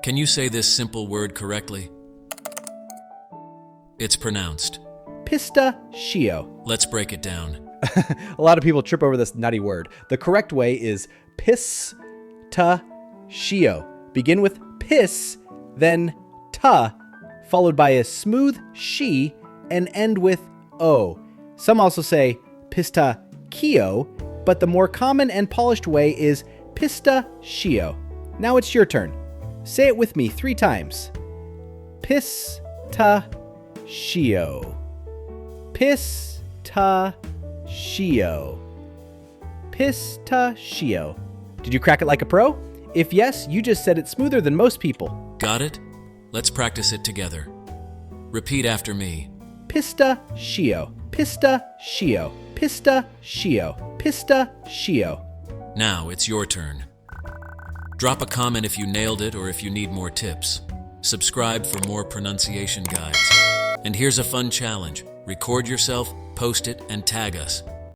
Can you say this simple word correctly? It's pronounced. Pistachio. Let's break it down. A lot of people trip over this nutty word. The correct way is pistachio. Begin with piss, then ta, followed by a smooth she, and end with o. Some also say pistachio, but the more common and polished way is pistachio. Now it's your turn. Say it with me 3 times. Pistachio. Pistachio. Pistachio. Did you crack it like a pro? If yes, you just said it smoother than most people. Got it? Let's practice it together. Repeat after me. Pistachio. Pistachio. Pistachio. Pistachio. Now it's your turn. Drop a comment if you nailed it or if you need more tips. Subscribe for more pronunciation guides. And here's a fun challenge. Record yourself, post it, and tag us.